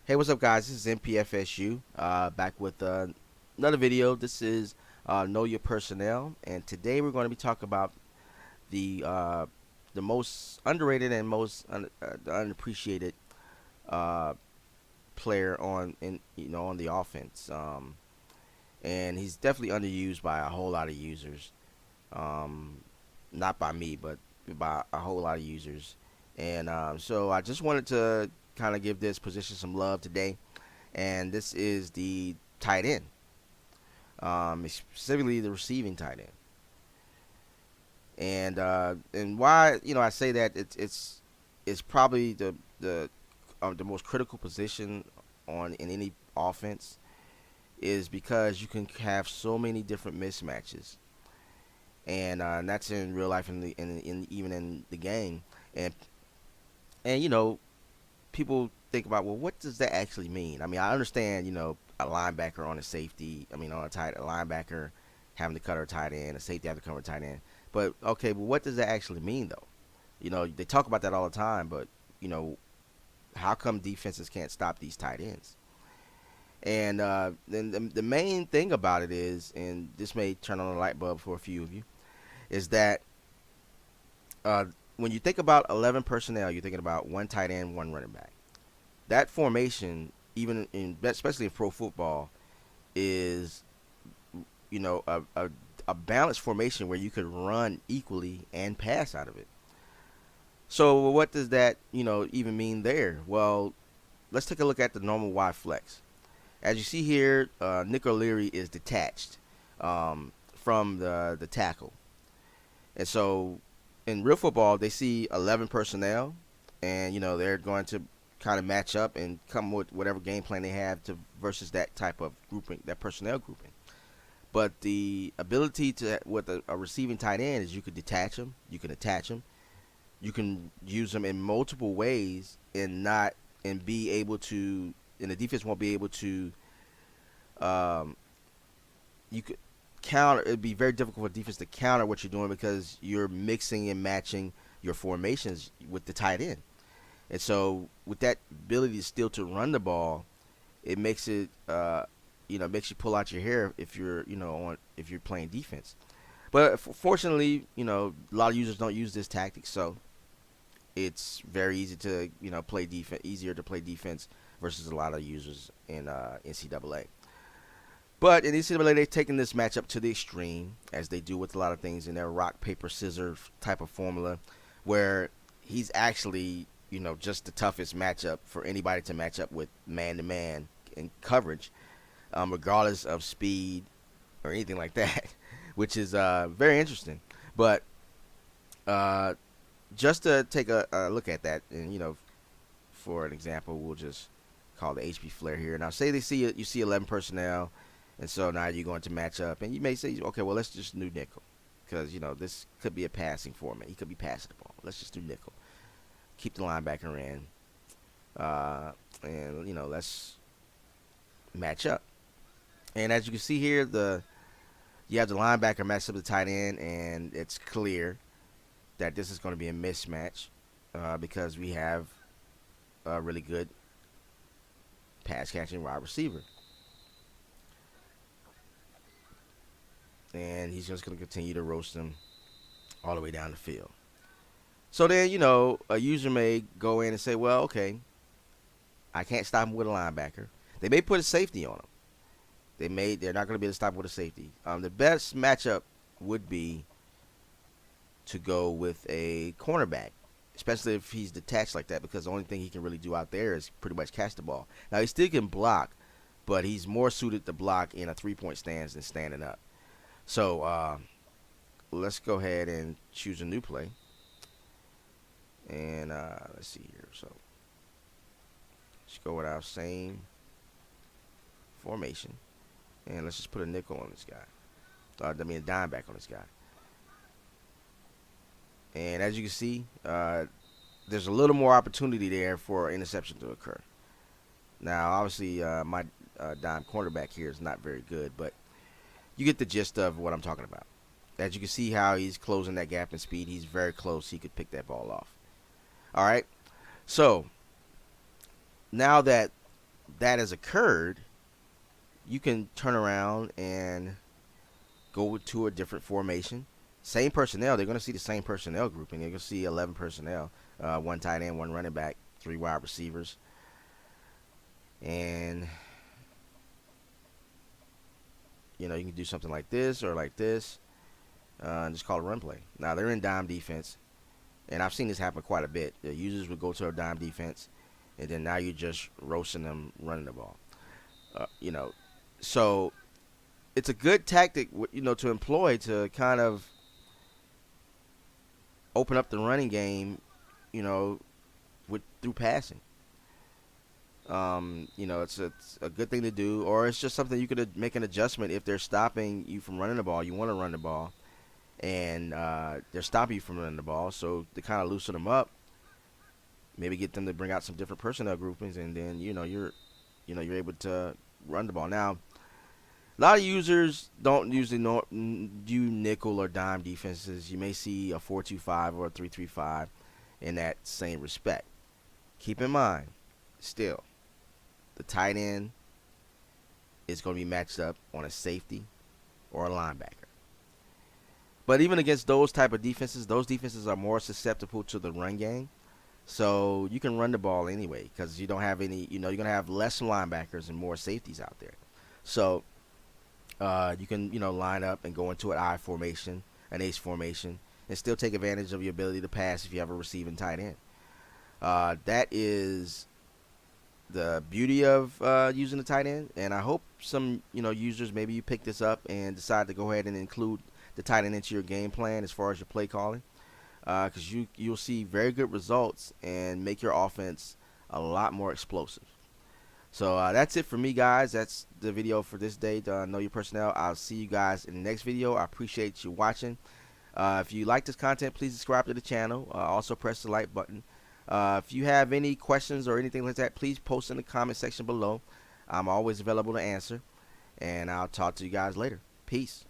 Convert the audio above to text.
Hey, what's up, guys? This is MPFSU, back with another video. This is Know Your Personnel, and today we're going to be talking about the uh, the most underrated and most unappreciated uh, player on the offense, and he's definitely underused by a whole lot of users. Um, Not by me, but by a whole lot of users. And so I just wanted to kind of give this position some love today, and this is the tight end, specifically the receiving tight end. And why I say that it's probably the most critical position on in any offense is because you can have so many different mismatches, and that's in real life in even in the game, and and people think about, well, what does that actually mean? I mean, I understand, a linebacker on a safety, on a linebacker having to cover a tight end, a safety having to cover a tight end. But okay, but what does that actually mean though? They talk about that all the time, but you know, how come defenses can't stop these tight ends? And then the main thing about it is, and this may turn on a light bulb for a few of you, is that uh, when you think about 11 personnel, you're thinking about one tight end, one running back. That formation, even especially in pro football, is a balanced formation where you could run equally and pass out of it. So what does that even mean there? Well, let's take a look at the normal Y flex. As you see here, Nick O'Leary is detached from the tackle, and so in real football they see 11 personnel, and they're going to kind of match up and come with whatever game plan they have to versus that type of grouping, that personnel grouping. But the ability to with a receiving tight end is you could detach them, you can attach them, you can use them in multiple ways and not and be able to, and the defense won't be able to. Um, you could counter. It'd be very difficult for defense to counter what you're doing because you're mixing and matching your formations with the tight end. And so with that ability still to run the ball, it makes it makes you pull out your hair if you're if you're playing defense. But fortunately, a lot of users don't use this tactic, so it's very easy to play defense, easier to play defense versus a lot of users in NCAA. But in NCAA, they've taken this matchup to the extreme, as they do with a lot of things in their rock paper scissors type of formula, where he's actually just the toughest matchup for anybody to match up with man to man in coverage, regardless of speed or anything like that, which is very interesting. But uh, just to take a look at that, and for an example, we'll just call the HP Flair here. Now, say you see 11 personnel, and so now you're going to match up, and you may say, okay, well, let's just do nickel, because this could be a passing format. He could be passing the ball. Let's just do nickel. Keep the linebacker in, and let's match up. And as you can see here, you have the linebacker matched up the tight end, and it's clear that this is going to be a mismatch because we have a really good pass catching wide receiver, and he's just going to continue to roast him all the way down the field. So then, a user may go in and say, well, okay, I can't stop him with a linebacker. They may put a safety on him. They're not going to be able to stop him with a safety. The best matchup would be to go with a cornerback, especially if he's detached like that, because the only thing he can really do out there is pretty much catch the ball. Now, he still can block, but he's more suited to block in a three-point stance than standing up. So let's go ahead and choose a new play. And let's see here. So let's go with our same formation, and let's just put a nickel on this guy. A dime back on this guy. And as you can see, there's a little more opportunity there for an interception to occur. Now, obviously, my dime cornerback here is not very good, but you get the gist of what I'm talking about. As you can see how he's closing that gap in speed, he's very close. He could pick that ball off. All right. So now that that has occurred, you can turn around and go to a different formation. Same personnel. They're going to see the same personnel grouping. They're going to see 11 personnel, one tight end, one running back, three wide receivers, and you can do something like this or like this, and just call it run play. Now they're in dime defense, and I've seen this happen quite a bit. The users would go to a dime defense, and then now you're just roasting them running the ball. So it's a good tactic, to employ to kind of open up the running game, through passing. It's a good thing to do, or it's just something you could make an adjustment if they're stopping you from running the ball. You want to run the ball, and they're stopping you from running the ball. So to kind of loosen them up, maybe get them to bring out some different personnel groupings, and then you're able to run the ball. Now, a lot of users don't usually do nickel or dime defenses. You may see a 4-2-5 or a 3-3-5 in that same respect. Keep in mind, still, the tight end is going to be matched up on a safety or a linebacker. But even against those type of defenses, those defenses are more susceptible to the run game. So you can run the ball anyway because you don't have any, you're going to have less linebackers and more safeties out there. So you can, line up and go into an I formation, an ace formation, and still take advantage of your ability to pass if you have a receiving tight end. That is the beauty of using the tight end, and I hope some users, maybe you pick this up and decide to go ahead and include the tight end into your game plan as far as your play calling, because you'll see very good results and make your offense a lot more explosive. So that's it for me, guys. That's the video for this day. Know your personnel. I'll see you guys in the next video. I appreciate you watching. If you like this content, please subscribe to the channel. Also press the like button. If you have any questions or anything like that, please post in the comment section below. I'm always available to answer. And I'll talk to you guys later. Peace.